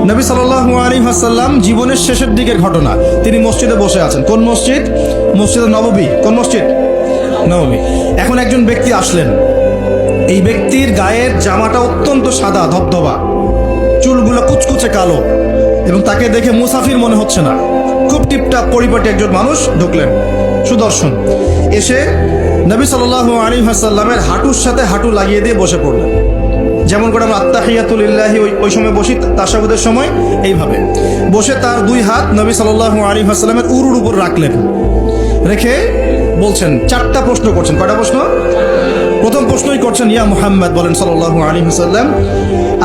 নবী সাল্লাল্লাহু আলাইহি ওয়াসাল্লাম জীবনের শেষের দিকের ঘটনা, তিনি মসজিদে বসে আছেন। কোন মসজিদ? মসজিদে নববী। কোন মসজিদ? নববী। এখন একজন ব্যক্তি আসলেন, এই ব্যক্তির গায়ের জামাটা অত্যন্ত সাদা ধবধবা, চুলগুলো কুচকুচে কালো, এবং তাকে দেখে মুসাফির মনে হচ্ছে না, খুব টিপটাপ পরিপাটি একজন মানুষ ঢুকলেন, সুদর্শন। এসে নবী সাল্লাল্লাহু আলাইহি ওয়াসাল্লামের হাঁটুর সাথে হাঁটু লাগিয়ে দিয়ে বসে পড়লেন, যেমন করে আমরা আত্তাহিয়াতু লিল্লাহি ওই সময় বসি তাশাহুদের সময়, এইভাবে বসে তার দুই হাত নবী সাল্লাল্লাহু আলাইহি ওয়াসাল্লামের উরুর উপর রাখলেন। রেখে বলছেন, চারটা প্রশ্ন করছেন। কয়টা প্রশ্ন? প্রথম প্রশ্নই করছেন, ইয়া মুহাম্মদ, বলেন সাল্লাল্লাহু আলাইহি ওয়াসাল্লাম,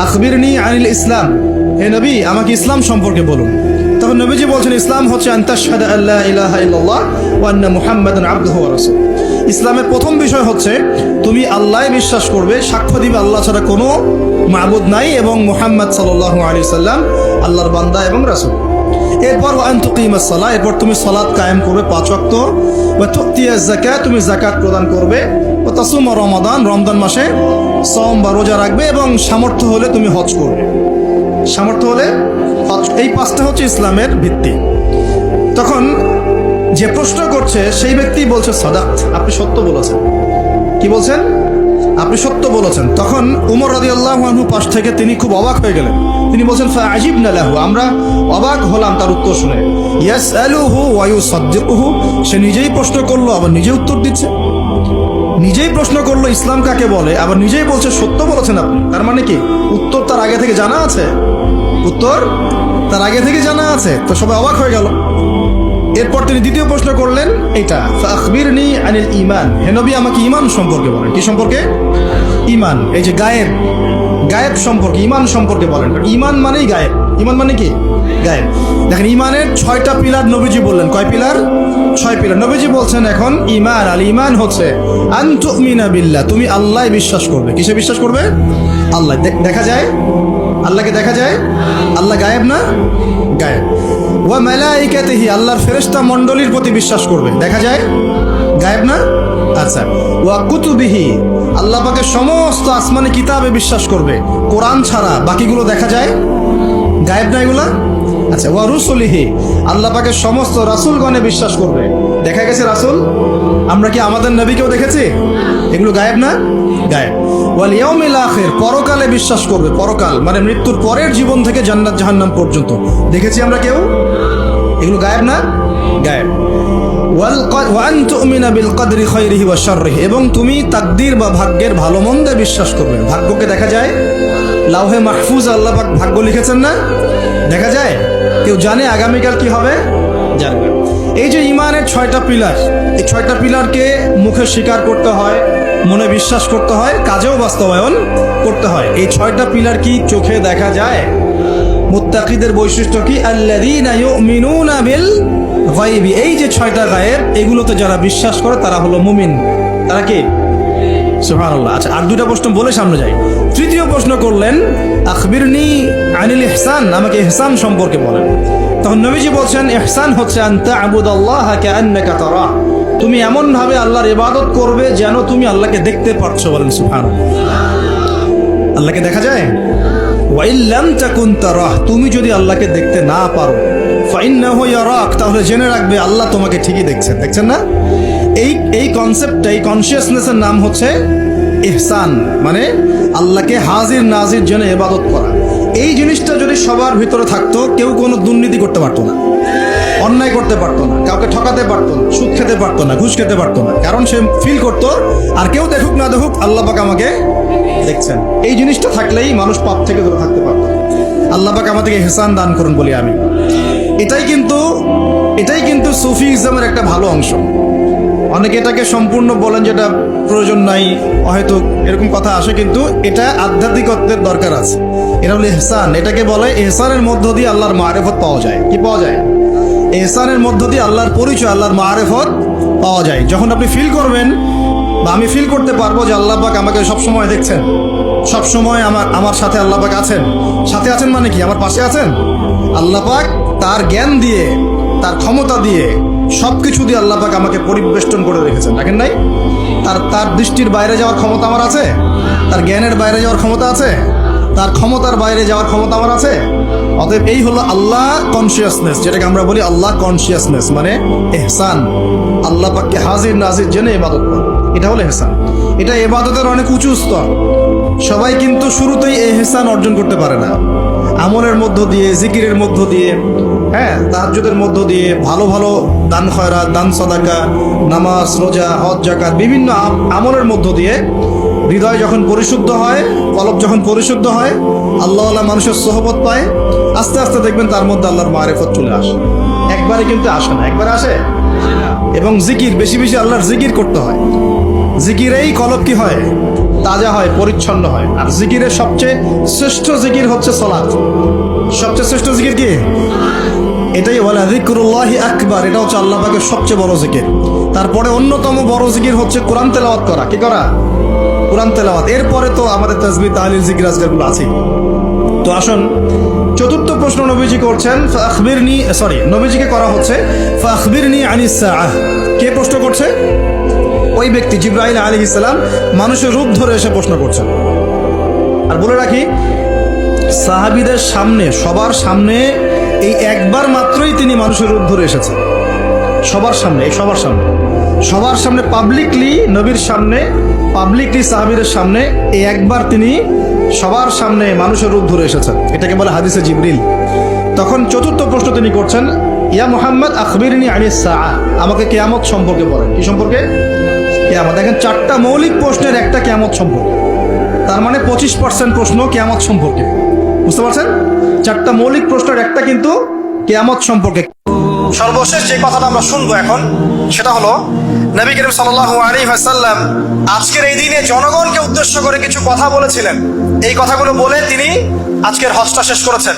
আখবিরনি আনিল ইসলাম, হে নবী আমাকে ইসলাম সম্পর্কে বলুন। তখন নবীজি বলছেন, ইসলাম হচ্ছে আন তাশহাদা আল্লা ইলাহা ইল্লাল্লাহ ওয়া আন্না মুহাম্মাদান আবদুহু ওয়া রাসূলুহু। ইসলামের প্রথম বিষয় হচ্ছে তুমি আল্লাহয় বিশ্বাস করবে, সাক্ষ্য দিবে আল্লাহ ছাড়া কোনো মাবুদ নাই, এবং মুহাম্মদ সাল্লাল্লাহু আলাইহি সাল্লাম আল্লাহর বান্দা এবং রাসূল। এরপর ওয়া আন তুকিমাস সালাহ, এরপর তুমি সালাত কায়েম করবে 5 ওয়াক্ত, ওয়া তুতিয়াজ যাকাত, তুমি যাকাত প্রদান করবে, ওয়া তাসুমা রমাদান, রমজান মাসে সওম বা রোজা রাখবে, এবং সামর্থ্য হলে তুমি হজ করবে। সামর্থ্য হলে হজ। এই 5টা হচ্ছে ইসলামের ভিত্তি। তখন যে প্রশ্ন করছে সেই ব্যক্তি বলছে, সাদাত, আপনি সত্য বলেছেন। কি বলছেন? আপনি সত্য বলেছেন। তখন উমর রাদিয়াল্লাহু আনহু পাশ থেকে তিনি খুব অবাক হয়ে গেলেন। তিনি বলছেন, ফাআজিবনা লাহু, আমরা অবাক হলাম তার উত্তর শুনে। ইয়াসআলুহু ওয়া ইউসাদ্দিকুহু, সে নিজেই প্রশ্ন করলো আবার নিজেই উত্তর দিচ্ছে। নিজেই প্রশ্ন করলো ইসলাম কাকে বলে, আবার নিজেই বলছে সত্য বলেছেন আপনি। তার মানে কি উত্তর তার আগে থেকে জানা আছে? উত্তর তার আগে থেকে জানা আছে। তো সবাই অবাক হয়ে গেল। এরপর তিনি দ্বিতীয় প্রশ্ন করলেন, এটা আখবিরনি আনিল ঈমান, হে নবী আমাকে ঈমান সম্পর্কে বলেন। কি সম্পর্কে? ঈমান। এই যে গায়েব, গায়েব সম্পর্কে, ঈমান সম্পর্কে বলেন। ঈমান মানেই গায়েব। ঈমান মানে কি? গায়েব। দেখেন, ঈমানের 6টা পিলার নবীজি বললেন। কয় পিলার? 6 পিলার নবীজি বলছেন। এখন ঈমান, আল ঈমান হচ্ছে আন তুমিনা বিল্লাহ, তুমি আল্লাহয় বিশ্বাস করবে। কিসে বিশ্বাস করবে? আল্লাহ। দেখা যায়? আল্লাহকে দেখা যায়? আল্লাহ গায়েব না? গায়েব। ওয়া মালাইকাতিহি, আল্লাহর ফেরেশতা মণ্ডলীর প্রতি বিশ্বাস করবে। দেখা যায়? গায়েব না? আচ্ছা। ওয়া কুতুবিহি, আল্লাহ পাকের সমস্ত আসমানি কিতাবে বিশ্বাস করবে, কোরআন ছাড়া বাকিগুলো দেখা যায়? গায়েব না এগুলা? আচ্ছা। ওয়া রুসুলিহি, আল্লাহ পাকের সমস্ত রাসূলগণে বিশ্বাস করবে। দেখা গেছে রাসূল? আমরা কি আমাদের নবীকেও দেখেছি? এগুলো গায়েব না? গায়েব। ওয়াল ইয়াউমিল আখির, পরকালে বিশ্বাস করবে। পরকাল মানে মৃত্যুর পরের জীবন থেকে জান্নাত জাহান্নাম পর্যন্ত দেখেছি আমরা কেউ? এগুলো গায়েব না? গায়েব। ওয়া আন তুমিনা বিল কদরি খায়রিহি ওয়া শাররিহি, এবং তুমি তাকদীর বা ভাগ্যের ভালো মন্দে বিশ্বাস করবে। ভাগ্যকে দেখা যায়? লাউহে মাহফুজ আল্লাহ পাক ভাগ্য লিখেছেন না? দেখা যায়? কেউ জানে আগামীকাল কি হবে? জানে না। এই যে ঈমানের 6টা পিলার, এই 6টা পিলারকে মুখে স্বীকার করতে হয়, মনে বিশ্বাস করতে হয়, কাজেও বাস্তবায়ন করতে হয়। এই 6টা পিলার কি চোখে দেখা যায়? মুত্তাকিদের বৈশিষ্ট্য কি? আল্লাযীনা ইউমিনুনা বিল গায়বি, এই যে 6টা গায়েব, এগুলোতে যারা বিশ্বাস করে তারা হলো মুমিন। তারা কি? সুবহানাল্লাহ। আচ্ছা, আর 2টা প্রশ্ন বলে সামনে যাই। তৃতীয় প্রশ্ন করলেন, আখবিরনি আনিল ইহসান, আমাকে ইহসান সম্পর্কে বলেন। তখন নবীজি বলছেন, ইহসান হচ্ছে আন তা'বুদাল্লাহা কাআন্নাকা তারাহ, তুমি এমন ভাবে আল্লাহর ইবাদত করবে যেন তুমি আল্লাহকে দেখতে পারছো। বলেন সুবহানাল্লাহ। আল্লাহকে দেখা যায়? ওয়া ইল্লাম তাকুন তারাহ, তুমি যদি আল্লাহকে দেখতে না পারো, ফাইন্নাহু ইয়ারাক, তাহলে জেনে রাখবে আল্লাহ তোমাকে ঠিকই দেখছেন। দেখছেন না? এই কনসেপ্টটা, এই কনসিয়াসনেসের নাম হচ্ছে ইহসান, মানে আল্লাহকে হাজির নাজির জন্য ইবাদত করা। এই জিনিসটা যদি সবার ভিতরে থাকতো, কেউ কোনো দুর্নীতি করতে পারতো না, অন্যায় করতে পারতো না, কাউকে ঠকাতে পারতো না, সুদ খেতে পারতো না, ঘুষ খেতে পারতো না, কারণ সে ফিল করতো আর কেউ দেখুক না দেখুক আল্লাহ পাক আমাকে দেখছেন। এই জিনিসটা থাকলেই মানুষ পাপ থেকে দূরে থাকতে পারতো। আল্লাহ পাক আমাদেরকে ইহসান দান করুন বলি আমি। এটাই কিন্তু সুফিজমের একটা ভালো অংশ। অনেকে এটাকে সম্পূর্ণ বলেন যেটা প্রয়োজন নাই, হয়তো এরকম কথা আসে, কিন্তু এটা আধ্যাত্মিকত্বের দরকার আছে। এটা হলো ইহসান। এটাকে বলে ইহসানের মধ্য দিয়ে আল্লাহর মারিফত পাওয়া যায়। কি পাওয়া যায়? ইহসানের মধ্য দিয়ে আল্লাহর পরিচয়, আল্লাহর মারিফত পাওয়া যায়। যখন আপনি ফিল করবেন বা আমি ফিল করতে পারবো যে আল্লাহ পাক আমাকে সবসময় দেখছেন, সবসময় আমার সাথে আল্লাহ পাক আছেন। সাথে আছেন মানে কি? আমার পাশে আছেন। আল্লাহ পাক তার জ্ঞান দিয়ে, তার ক্ষমতা দিয়ে, সবকিছু দিয়ে আল্লাহ পাক আমাকে পরিবেষ্টন করে রেখেছেন। দেখেন নাই? তার দৃষ্টির বাইরে যাওয়ার ক্ষমতা আমার আছে? তার জ্ঞানের বাইরে যাওয়ার ক্ষমতা আছে? তার ক্ষমতার বাইরে যাওয়ার ক্ষমতা আমার আছে? অতএব এই হলো আল্লাহ কনসিয়াসনেস, যেটাকে আমরা বলি আল্লাহ কনসিয়াসনেস, মানে ইহসান। আল্লাহ পাককে হাজির নাজির জেনে ইবাদত করা, এটা হলো ইহসান। এটা ইবাদতের অনেক উঁচু স্তর। সবাই কিন্তু শুরুতেই ইহসান অর্জন করতে পারে না। আমলের মধ্য দিয়ে, জিকিরের মধ্য দিয়ে, তাহাজ্জুদের মধ্য দিয়ে, ভালো ভালো দান খয়রাত, দান সাদাকা, নামাজ, রোজা, হজ, যাকাত, বিভিন্ন আমলের মধ্য দিয়ে হৃদয় যখন পরিশুদ্ধ হয়, কলব যখন পরিশুদ্ধ হয়, আল্লাহওয়ালা মানুষের সোহবত পায়, আস্তে আস্তে দেখবেন তার মধ্যে আল্লাহর মারিফত চলে আসে। একবারে কিন্তু আসে না, একবারে আসে। এবং জিকির, বেশি বেশি আল্লাহর জিকির করতে হয়। জিকিরেই কলব কি হয়? তাজা হয়, পরিচ্ছন্ন হয়। আর জিকিরের সবচেয়ে শ্রেষ্ঠ জিকির হচ্ছে সালাত। সবচেয়ে শ্রেষ্ঠ জিকির কি? এটাই বলে যিকরুল্লাহি আকবার, এটা হচ্ছে আল্লাহ পাকের সবচেয়ে বড় জিকির। তারপরে অন্যতম বড় জিকির হচ্ছে কোরআন তেলাওয়াত করা। কি করা? কোরআন তেলাওয়াত। এরপরে তো আমাদের তাসবিহ, তাহলিল, জিকির, আজকারগুলো আছেই। তো আসুন, চতুর্থ প্রশ্ন নবীজি করছেন, নবীজিকে করা হচ্ছে ফাখবিরনি আনিস সাআহ। কে প্রশ্ন করছে? ওই ব্যক্তি জিবরাইল আলাইহিস সালাম মানুষের রূপ ধরে এসে প্রশ্ন করছেন। আর বলে রাখি, সাহাবীদের সামনে, সবার সামনে এই একবার মাত্রই তিনি মানুষের রূপ ধরে এসেছেন। সবার সামনে, সবার সামনে পাবলিকলি, নবীর সামনে পাবলিকলি, সাহাবীদের সামনে এই একবার তিনি সবার সামনে মানুষের রূপ ধরে এসেছেন। এটাকে বলে হাদিসে জিবরিল। তখন চতুর্থ প্রশ্ন তিনি করছেন, ইয়া মুহাম্মদ আখবিরনি আনিস সাআহ, আমাকে কিয়ামত সম্পর্কে বলেন। কি সম্পর্কে? কিয়ামত। দেখেন, 4টা মৌলিক প্রশ্নের একটা কিয়ামত সম্পর্কে। তার মানে 25% প্রশ্ন কিয়ামত সম্পর্কে। বুঝতে পারছেন? 4টা মৌলিক প্রশ্নের একটা কিন্তু কিয়ামত সম্পর্কে। সর্বশেষ যে কথাটা আমরা শুনবো এখন, সেটা হলো নবী করিম সাল্লাল্লাহু আলাইহি ওয়াসাল্লাম আজকের এই দিনে জনগণকে উদ্দেশ্য করে কিছু কথা বলেছিলেন। এই কথাগুলো বলে তিনি আজকের হজটা শেষ করেছেন।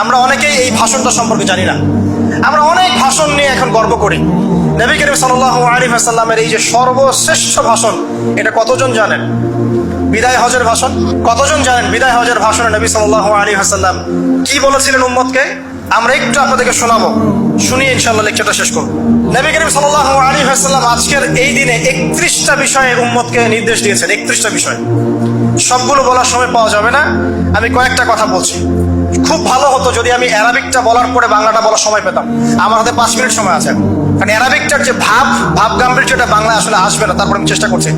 আমরা অনেকেই এই ভাষণটা সম্পর্কে জানি না। আমরা অনেক ভাষণ নিয়ে এখন গর্ব করি। নবী করিম সাল্লাল্লাহু আলাইহি ওয়াসাল্লামের এই যে সর্বশ্রেষ্ঠ ভাষণ, এটা কতজন জানেন? বিদায় হজের ভাষণ। কতজন জানেন বিদায় হজের ভাষণে নবী সাল্লাল্লাহু আলাইহি ওয়াসাল্লাম কি বলেছিলেন উম্মতকে? আমরা একটু আপনাদেরকে শোনাবো, শুনিয়ে ইনশাআল্লাহ লেকচারটা শেষ করব। নবী করিম সাল্লাল্লাহু আলাইহি ওয়াসাল্লাম আজকের এই দিনে 31টা বিষয়ে উম্মতকে নির্দেশ দিয়েছেন। 31টা বিষয়, সবগুলো বলার সময় পাওয়া যাবে না, আমি কয়েকটা কথা বলছি। খুব ভালো হতো যদি আমি অ্যারাবিকটা বলার পরে বাংলাটা বলার সময় পেতাম। আমার হাতে 5 মিনিট সময় আছে, কারণ অ্যারাবিকটার যে ভাব গাম্ভীর্যটা বাংলা আসলে আসবে না। তারপর আমি চেষ্টা করছি।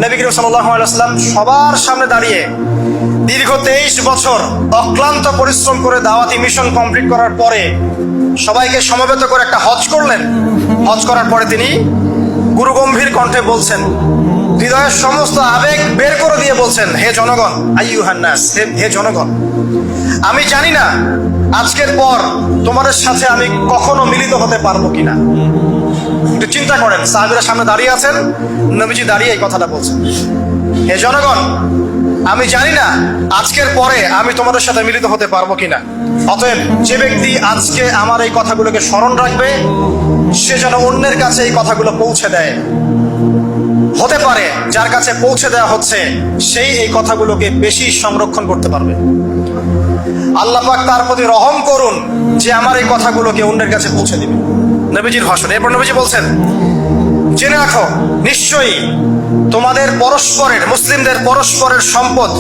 নবী করিম সাল্লাল্লাহু আলাইহি ওয়াসাল্লাম সবার সামনে দাঁড়িয়ে দীর্ঘ 23 বছর অক্লান্ত পরিশ্রম করে দাওয়াতি মিশন কমপ্লিট করার পরে সবাইকে সমবেত করে একটা হজ করলেন। হজ করার পরে তিনি গুরুগম্ভীর কণ্ঠে বলছেন, হৃদয়ের সমস্ত আবেগ বের করে দিয়ে বলছেন, হে জনগণ, আইয়ুহান নাস, হে জনগণ, আমি জানি না আজকের পর তোমাদের সাথে আমি কখনো মিলিত হতে পারবো কিনা। একটু চিন্তা করেন, সাহাবীরা সামনে দাঁড়িয়ে আছেন, নবীজি দাঁড়িয়ে এই কথাটা বলছেন, হে জনগণ, আমি জানি না আজকের পরে আমি তোমাদের সাথে মিলিত হতে পারবো কিনা। অতএব যে ব্যক্তি আজকে আমার এই কথাগুলোকে স্মরণ রাখবে, সে যেন অন্যের কাছে এই কথাগুলো পৌঁছে দেয়। হতে পারে যার কাছে পৌঁছে দেওয়া হচ্ছে সেই এই কথাগুলোকে বেশি সংরক্ষণ করতে পারবে। আল্লাহ পাক তার প্রতি রহম করুন যে আমার এই কথাগুলোকে অন্যের কাছে পৌঁছে দিবে। নবীজির ভাষণ। এরপর নবীজি বলছেন, জেনে রাখো, নিশ্চয়ই তোমাদের পরস্পরের, মুসলিমদের পরস্পরের সম্পদ,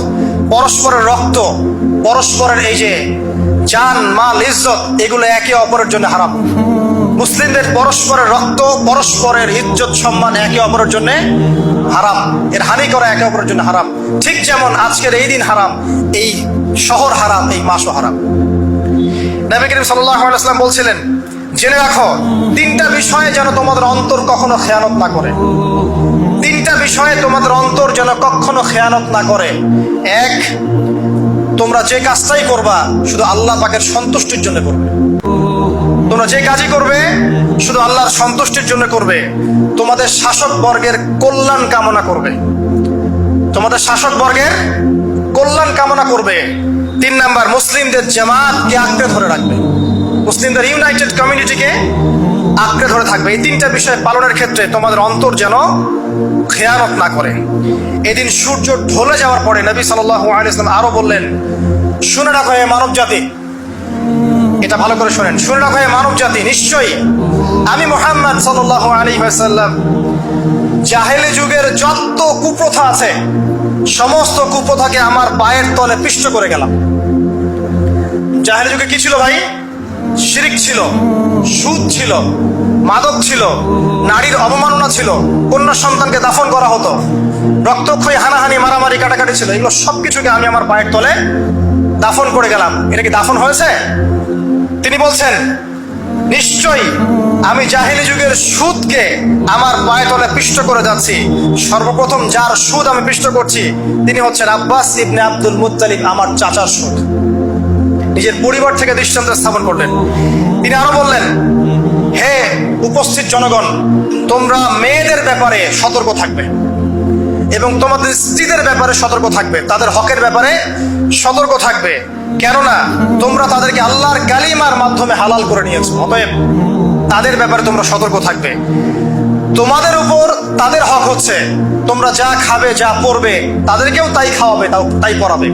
পরস্পরের রক্ত, পরস্পরের এই যে জান, মাল, ইজ্জত, এগুলো একে অপরের জন্য হারাম। মুসলিমদের পরস্পরের রক্ত, পরস্পরের ইজ্জত, সম্মান একে অপরের জন্য হারাম। এর হানি করা একে অপরের জন্য হারাম। ঠিক যেমন আজকের এই দিন হারাম, এই শহর হারাম, এই মাসও হারাম। নবী করিম সাল্লাল্লাহু আলাইহি ওয়াসাল্লাম বলছিলেন, জেনে রাখো 3টা বিষয়ে যেন তোমাদের অন্তর কখনো খেয়ানত না করে। 3টা বিষয়ে তোমাদের অন্তর যেন কখনো খেয়ানত না করে। 1, তোমরা যে কাজটাই করবা শুধু আল্লাহ পাকের সন্তুষ্টির জন্য করবে। তোমরা যে কাজই করবে শুধু আল্লাহর সন্তুষ্টির জন্য করবে। তোমাদের শাসক বর্গের কল্যাণ কামনা করবে। তোমাদের শাসক বর্গের কল্যাণ কামনা করবে। 3 নাম্বার, মুসলিমদের জামাতকে আঁকড়ে ধরে রাখবে। মুসলিমদের ইউনাইটেড কমিউনিটিকে আঁকড়ে ধরে থাকবে। এই 3টা বিষয় পালনের ক্ষেত্রে তোমাদের অন্তর যেন খেয়ানত না করে। এদিন সূর্য ঢলে যাওয়ার পরে নবী সাল্লাল্লাহু আলাইহি ওয়াসাল্লাম আরো বললেন, শুনে রাখো হে মানব জাতি, এটা ভালো করে শোনেন, শুনে রাখো হে মানব জাতি, নিশ্চয়ই আমি মুহাম্মদ সাল্লাল্লাহু আলাইহি ওয়াসাল্লাম জাহেলি যুগের যত কুপ্রথা আছে সমস্ত কুপ্রথাকে আমার পায়ের তলে পিষ্ট করে গেলাম। জাহেলি যুগে কি ছিল ভাই? শিরিক ছিল, সুদ ছিল, মাদক ছিল, নারীর অবমাননা ছিল, কন্যা সন্তানকে দাফন করা হতো, রক্তক্ষয়ী, হানাহানি, মারামারি, কাটাকাটি ছিল। এগুলো সবকিছুকে আমি আমার পায়ের তলে দাফন করে গেলাম। এটা কি দাফন হয়েছে? তিনি বলছেন নিশ্চয়ই আমি জাহেলি যুগের সুদকে আমার পায়ের তলে পিষ্ট করে যাচ্ছি। সর্বপ্রথম যার সুদ আমি পিষ্ট করছি তিনি হচ্ছেন আব্বাস ইবনে আব্দুল মুত্তালিব, আমার চাচার সুদ। নিজের পরিবার থেকে দৃষ্টান্ত স্থাপন করলেন। তিনি আরো বললেন, হে উপস্থিত জনগণ, তোমরা মেয়েদের ব্যাপারে সতর্ক থাকবে এবং তোমাদের স্ত্রীদের ব্যাপারে সতর্ক থাকবে, তাদের হকের ব্যাপারে সতর্ক থাকবে, কেননা তোমরা তাদেরকে আল্লাহর কালিমার মাধ্যমে হালাল করে নিয়েছো। অতএব তাদের ব্যাপারে তোমরা সতর্ক থাকবে। তোমাদের উপর তাদের হক হচ্ছে তোমরা যা খাবে, যা পরবে, তাদেরকেও তাই খাওয়াবে, তাই পরাবে।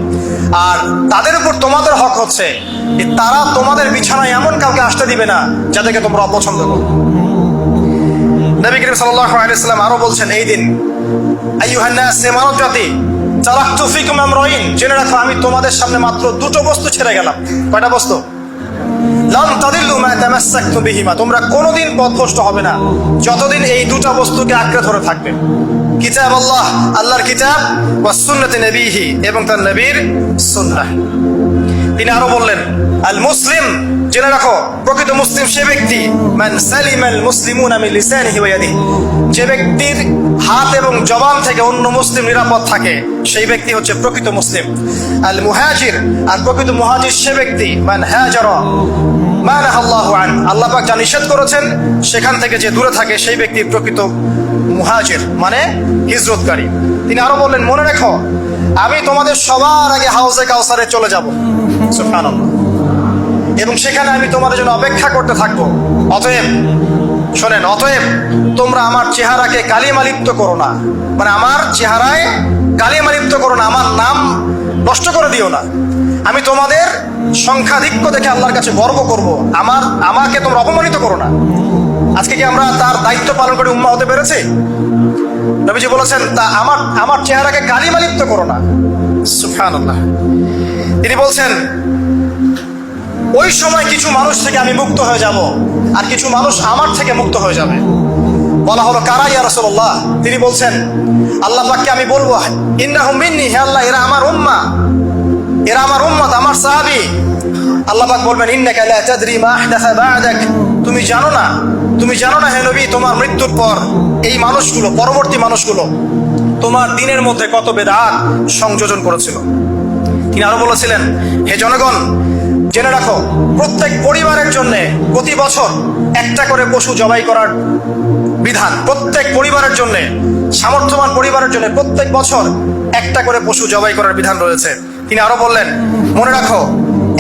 আর তাদের উপর তোমাদের হক হচ্ছে তারা তোমাদের বিছানায় এমন কাউকে আসতে দিবে না যাদেরকে তোমরা অপছন্দ করো। নবী করিম সাল্লাল্লাহু আলাইহি ওয়াসাল্লাম আরো বলছেন, এই দিন আইয়ুহান নাস, হে মানব জাতি, তারাকতু ফিকুম আমরাইন, জেনে রাখো আমি তোমাদের সামনে মাত্র দুটো বস্তু ছেড়ে গেলাম। কয়টা বস্তু? লান তাদিল্লু মা তামাসসাকতুম বিহিমা, তোমরা কোনোদিন পথভ্রষ্ট হবে না যতদিন এই দুটো বস্তুকে আঁকড়ে ধরে থাকবে। কিতাব আল্লাহ, আল্লাহর কিতাব, ওয়া সুন্নতে নবীহি, এবং তার নবীর সুন্নাহ। তিনি আরো বললেন, আল মুসলিম, জেনে রাখো প্রকৃত মুসলিম সে ব্যক্তি মান সালিমাল মুসলিমুনা মিন লিসানিহি ওয়া ইয়াদিহি, যে ব্যক্তির হাত এবং জবান থেকে অন্য মুসলিম নিরাপদ থাকে সেই ব্যক্তি হচ্ছে প্রকৃত মুসলিম। আল মুহাজির, আর প্রকৃত মুহাজির সে ব্যক্তি মান হাজারা মা নাহাল্লাহু আন, আল্লাহ পাক যা নিষেধ করেছেন সেখান থেকে যে দূরে থাকে সেই ব্যক্তি প্রকৃত মুহাজির, মানে হিজরতকারী। তিনি আরো বললেন, মনে রেখো আমি তোমাদের সবার আগে হাউজে কাউসারে চলে যাব, সুবহানাল্লাহ, এবং সেখানে আমি তোমাদের জন্য অপেক্ষা করতে থাকবো। অতএব শোনেন, অতএব তোমরা আমার চেহারাকে কালিমালিপ্ত করো না, মানে আমার চেহারায় কালিমালিপ্ত করো না, আমার নাম নষ্ট করে দিও না। আমি তোমাদের সংখ্যাধিক্য দেখে আল্লাহর কাছে গর্ব করব, আমাকে তোমরা অপমানিত করো না। আজকে কি আমরা তার দায়িত্ব পালন করে উম্মাহ হতে পেরেছি? নবীজি বলেছেন, তা আমার চেহারাকে কালিমালিপ্ত করো না, সুবহানাল্লাহ। তিনি বলছেন, ওই সময় কিছু মানুষ থেকে আমি মুক্ত হয়ে যাব আর কিছু মানুষ আমার থেকে মুক্ত হয়ে যাবে। বলা হলো, কারা ইয়া রাসূলুল্লাহ? তিনি বলছেন, আল্লাহ পাককে আমি বলবো, ইন্নাহুম মিন্নি, হে আল্লাহ এরা আমার উম্মাহ, এরা আমার উম্মত, আমার সাহাবী। আল্লাহ পাক বলবেন, ইন্নাকা লা তাদরি মা আহদাসা বা'দাক, তুমি জানো না হে নবী, তোমার মৃত্যুর পর এই মানুষগুলো, পরবর্তী মানুষগুলো তোমার দিনের মধ্যে কত বেদাত সংযোজন করেছিল। তিনি আরো বলেছিলেন, হে জনগণ, জেনে রাখো প্রত্যেক পরিবারের জন্য প্রতি বছর একটা করে পশু জবাই করার বিধান, প্রত্যেক পরিবারের জন্য, সামর্থ্যবান পরিবারের জন্য প্রত্যেক বছর একটা করে পশু জবাই করার বিধান রয়েছে। তিনি আরো বললেন, মনে রাখো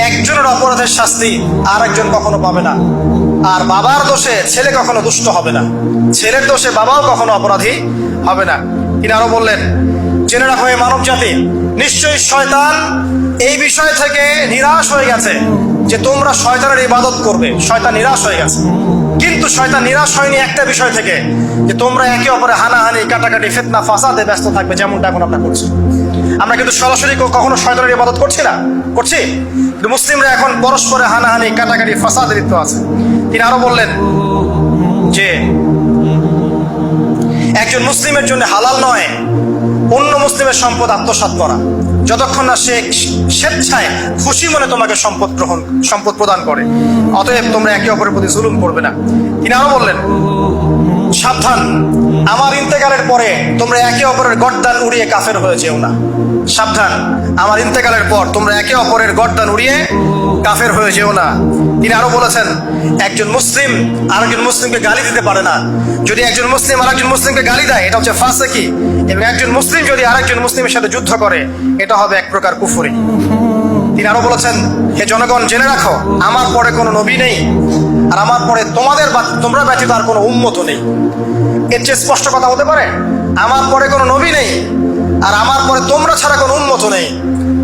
একজনের অপরাধের শাস্তি আর একজন কখনো পাবে না, আর বাবার দোষে ছেলে কখনো দুষ্ট হবে না, ছেলের দোষে বাবাও কখনো অপরাধী হবে না। তিনি আরো বললেন, জেনে রাখো এই মানব জাতি, নিশ্চয়ই শয়তান এই বিষয় থেকে নিরাশ হয়ে গেছে যে তোমরা শয়তানের ইবাদত করবে। শয়তান নিরাশ হয়ে গেছে, কিন্তু শয়তান নিরাশ হয়নি একটা বিষয় থেকে, যে তোমরা একে অপরে হানাহানি, কাটাকাটি, ফিতনা, ফাসাদে ব্যস্ত থাকবে, যেমনটা এখন আমরা করছি। আমরা কিন্তু সরাসরি কখনো শয়তানের ইবাদত করছি না, করছি, কিন্তু মুসলিমরা এখন পরস্পরে হানাহানি, কাটাকাটি, ফাসাদে লিপ্ত আছে। তিনি আরো বললেন যে একজন মুসলিমের জন্য হালাল নয় অন্য মুসলিমের সম্পদ আত্মসাৎ করা, যতক্ষণ না সে স্বেচ্ছায় খুশি মনে তোমাকে সম্পদ প্রদান করে। অতএব তোমরা একে অপরের প্রতি জুলুম করবে না। তিনি আরো বললেন, সাবধান, আমার ইন্তেকালের পরে তোমরা একে অপরের গর্দান উড়িয়ে কাফের হয়ে যেও না। সাবধান, আমার ইন্তেকালের পর তোমরা একে অপরের গর্দান উড়িয়ে কাফের হয়ে যেও না। তিনি আরো বলেছেন, একজন মুসলিম আরেকজন মুসলিমকে গালি দিতে পারে না। যদি একজন মুসলিম আরেকজন মুসলিমকে গালি দেয় এটা হচ্ছে ফাসিকি, এবং একজন মুসলিম যদি আরেকজন মুসলিমের সাথে যুদ্ধ করে এটা হবে এক প্রকার কুফরি। তিনি আরো বলেছেন, হে জনগণ, জেনে রাখো আমার পরে কোনো নবী নেই, আর আমার পরে তোমরা ব্যতীত আর কোনো উম্মত নেই। এর চেয়ে স্পষ্ট কথা হতে পারে? আমার পরে কোনো নবী নেই আর আমার পরে তোমরা ছাড়া কোনো উম্মত নেই।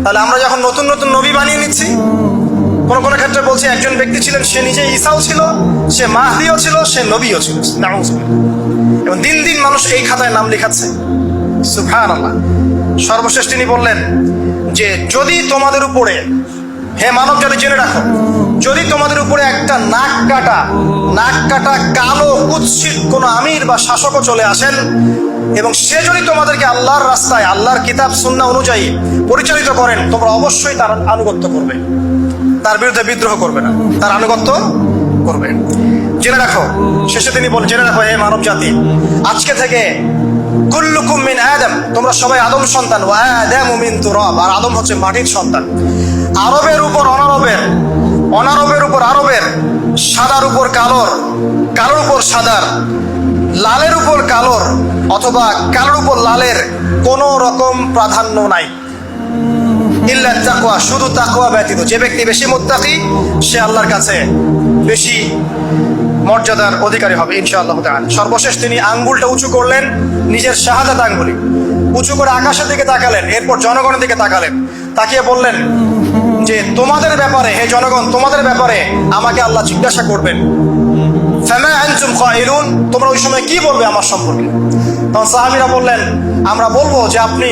তাহলে আমরা যখন নতুন নতুন নবী বানিয়ে নিচ্ছি, কোন কোন ক্ষেত্রে বলছি একজন ব্যক্তি ছিলেন, সে নিজে ঈসাও ছিল, সে মাহদিও ছিল, সে নবীও ছিল, এবং দিন দিন মানুষ এই খাতায় নাম লেখাচ্ছে। সুবহানাল্লাহ। সর্বশেষ তিনি বললেন যে যদি তোমাদের উপরে, হে মানব জাতি জেনে রাখো, যদি তোমাদের উপরে একটা নাক কাটা কালো কুৎসিত কোন আমির বা শাসকও চলে আসেন এবং সে যদি তোমাদেরকে আল্লাহর রাস্তায়, আল্লাহর কিতাব সুন্নাহ অনুযায়ী পরিচালিত করেন, তোমরা অবশ্যই তার আনুগত্য করবে, তার বিরুদ্ধে বিদ্রোহ করবে না, তার আনুগত্য করবে। জেনে রাখো, শেষে তিনি বলেন, জেনে রাখো হে মানব জাতি, আজকে থেকে কুল্লুকুম মিন আদম, তোমরা সবাই আদম সন্তান, ওয়া আদামু মিন তুরাব, আর আদম হচ্ছে মাটির সন্তান। আরবের উপর অনারবের, অনারবের উপর আরবের, সাদার উপর কালোর, কালোর উপর সাদার, লালের উপর কালোর অথবা কালোর উপর লালের কোনো রকম প্রাধান্য নাই। ইল্লা তাকওয়া, শুধু তাকওয়া ব্যতীত। যে ব্যক্তি বেশি মুত্তাকি সে আল্লাহর কাছে বেশি মর্যাদার অধিকারী হবে ইনশাআল্লাহ তাআলা। সর্বশেষ তিনি আঙ্গুলটা উঁচু করলেন, নিজের শাহাদাত আঙ্গুলি উঁচু করে আকাশের দিকে তাকালেন, এরপর জনগণের দিকে তাকালেন, তাকিয়ে বললেন যে তোমাদের ব্যাপারে, হে জনগণ, তোমাদের ব্যাপারে আমাকে আল্লাহ জিজ্ঞাসা করবেন। ফামা আনতুম কাইলুন, তোমরা ওই সময় কি বলবে আমার সম্পর্কে? তখন সাহাবীরা বললেন, আমরা বলবো যে আপনি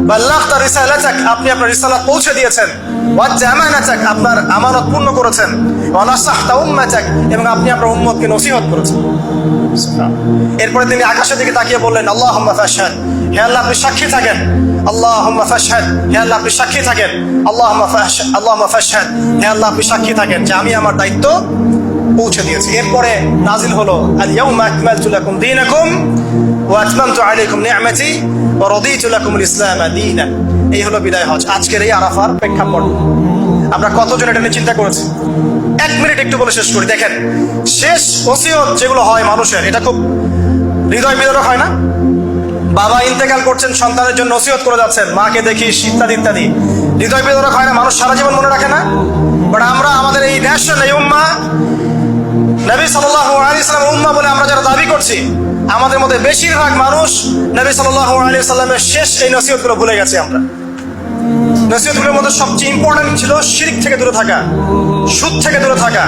বাল্লাগতা রিসালাতাক, আপনি আপনার রিসালাত পৌঁছে দিয়েছেন, ওয়া জামানাতাক, আপনার আমানত পূর্ণ করেছেন, ওয়া নাসাহতা উম্মাতাক, এবং আপনি আপনার উম্মতকে নসিহত করেছেন। এরপরে তিনি আকাশের দিকে তাকিয়ে বললেন, আল্লাহুম্মা ফাশহাদ, হে আল্লাহ আপনি সাক্ষী থাকেন, আল্লাহুম্মা ফাশহাদ, হে আল্লাহ আপনি সাক্ষী থাকেন, আল্লাহুম্মা ফাশহাদ, হে আল্লাহ আপনি সাক্ষী থাকেন যে আমি আমার দায়িত্ব পৌঁছে দিয়েছি। এরপরে নাজিল হলো আল ইয়াউমা আকমালতু লাকুম দীনাকুম ওয়া আতমামতু আলাইকুম নি'মাতি ওয়া রাদিতু লাকুমুল ইসলাম দীনান। এই হলো বিদায় হজ, আজকের এই আরাফার প্রেক্ষাপট। আমরা কতজন এটা নিয়ে চিন্তা করেছি? 1 মিনিট একটু বলে শেষ করি। দেখেন, শেষ ওসিয়ত যেগুলো হয় মানুষের, এটা খুব হৃদয় বিদারক হয় না? বাবা ইন্তেকাল করছেন, সন্তানের জন্য ওসিয়ত করে যাচ্ছেন, মাকে দেখিস, ইত্যাদি ইত্যাদি। হৃদয় বিদারক হয় না? মানুষ সারা জীবন মনে রাখে না? বাট আমরা আমাদের এই ন্যাশন, এই উম্মাহ, নবী সাল্লাল্লাহু আলাইহি সাল্লামের উম্মাহ বলে আমরা যারা দাবি করছি, আমাদের মধ্যে বেশিরভাগ মানুষ নবী সাল্লাল্লাহু আলাইহি সাল্লামের শেষ এই নসিহতগুলো ভুলে গেছে আমরা। নসিহতগুলোর মধ্যে সবচেয়ে ইম্পর্টেন্ট ছিল শিরক থেকে দূরে থাকা, সুদ থেকে দূরে থাকা,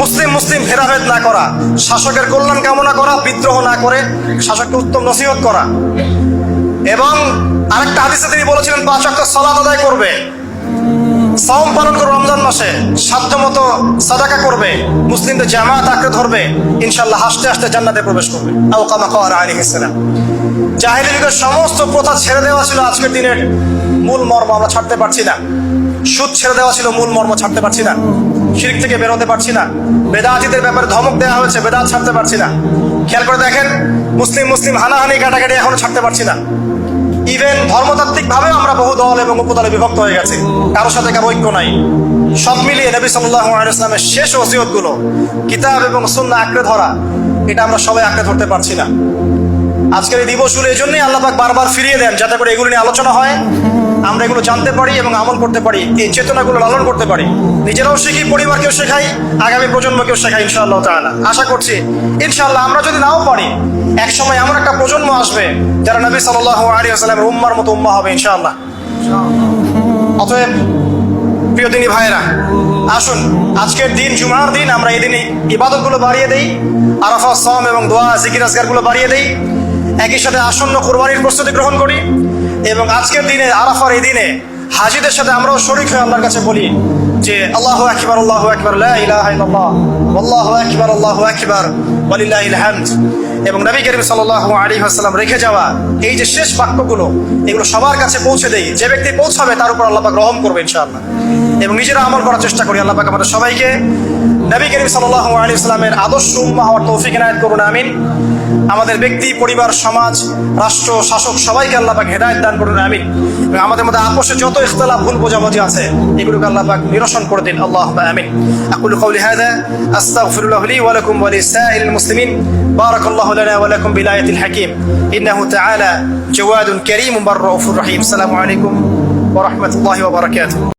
মুসলিম ভেদাভেদ না করা, শাসকের কল্যাণ কামনা করা, বিদ্রোহ না করে শাসককে উত্তম নসিহত করা। এবং আরেকটা হাদিসে তিনি বলেছিলেন 5 ওয়াক্ত সালাত আদায় করবে, সাওম পালন করবে, রমজান মাসে সাধ্যমতো সাদাকা করবে, মুসলিমদের জামাত আঁকড়ে ধরবে, ইনশাআল্লাহ হাসতে হাসতে জান্নাতে প্রবেশ করবে। আও কামা ক্বালা আলাইহিস সালাম। জাহেলি যুগের সমস্ত প্রথা ছেড়ে দেওয়া ছিল আজকের দিনের মূল মর্ম আমরা ছাড়তে পারছি না। সুদ ছেড়ে দেওয়া ছিল মূল মর্ম, ছাড়তে পারছি না। শিরক থেকে বেরোতে পারছি না। বেদাতীদের ব্যাপারে ধমক দেওয়া হয়েছে, বেদাত ছাড়তে পারছি না। খেয়াল করে দেখেন, মুসলিম হানাহানি কাটাকাটি এখনো ছাড়তে পারছি না। ইভেন ধর্মতাত্ত্বিক ভাবে আমরা বহু দল এবং উপদলে বিভক্ত হয়ে গেছি, কারোর সাথে কারো ঐক্য নাই। সব মিলিয়ে নবী সাল্লাল্লাহু আলাইহি ওয়াসাল্লামের শেষ ওসিয়তগুলো, কিতাব এবং সুন্নাহ আঁকড়ে ধরা, এটা আমরা সবাই আঁকড়ে ধরতে পারছি না। আজকের এই দিবসগুলো এই জন্যই আল্লাহ পাক বারবার ফিরিয়ে দেন, যাতে করে এগুলো নিয়ে আলোচনা হয়, আমরা এগুলো জানতে পারি এবং আমল করতে পারি, এই চেতনাগুলো লালন করতে পারি, নিজেরাও শিখি, পরিবারকেও শেখাই, আগামী প্রজন্মকেও শেখাই ইনশাআল্লাহ তাআলা। আশা করছি ইনশাআল্লাহ আমরা যদি নাও পারি, এক সময় এমন একটা প্রজন্ম আসবে যারা নবী সাল্লাল্লাহু আলাইহি ওয়াসাল্লামের উম্মার মতো উম্মাহ হবে ইনশাআল্লাহ। অতএব প্রিয় দিনী ভাইয়েরা, আসুন আজকের দিন, জুমার দিন, আমরা এই দিনে ইবাদতগুলো বাড়িয়ে দেই, আরাফা, সাওম এবং দোয়া, জিকির আজকারগুলো বাড়িয়ে দেই, একই সাথে আসন্ন কুরবানির প্রস্তুতি গ্রহণ করি, এবং আজকের দিনে, আরাফার এই দিনে হাজিদের সাথে আমরাও শরীক হয়ে আল্লাহর কাছে বলি যে আল্লাহু আকবার, আল্লাহু আকবার, লা ইলাহা ইল্লাল্লাহ, আল্লাহু আকবার, আল্লাহু আকবার, ওয়ালিল্লাহিল হামদ। এবং নবী করিম সাল্লাল্লাহু আলাইহি ওয়াসাল্লাম রেখে যাওয়া এই যে শেষ বাক্যগুলো, এগুলো সবার কাছে পৌঁছে দেই। যে ব্যক্তি পৌঁছাবে তার উপর আল্লাহ পাক রহম করবে ইনশাআল্লাহ। এবং নিজেরা আমল করার চেষ্টা করি। আল্লাহ পাক আমাদের সবাইকে নবী করিম সাল্লাল্লাহু আলাইহি ওয়াসাল্লামের আদর্শ উম্মাহ হওয়ার তৌফিক ইনায়াত করুন, আমিন। আমাদের ব্যক্তি, পরিবার, সমাজ, রাষ্ট্র, শাসক সবাইকে আল্লাহ পাক হেদায়েত দান করুন, আমিন। এবং আমাদের মধ্যে আপোষে যত ইখতিলাফ, ভুল বোঝাবুঝি আছে, এগুলোকে আল্লাহ পাক নিরসন করে দিন, আল্লাহুম্মা আমিন। আকুলু কাওলি হাযা আস্তাগফিরুল্লাহ লি ওয়া লাকুম ওয়া লিসাইরিল মুসলিমিন। বারাকাল্লাহু লানা ওয়া লাকুম বিলায়াতিল হাকীম। ইন্নাহু তাআলা জাওয়াদুন কারীমুন বাররাউফুর রহিম। আসসালামু আলাইকুম ওয়া রাহমাতুল্লাহি ওয়া বারাকাতুহু।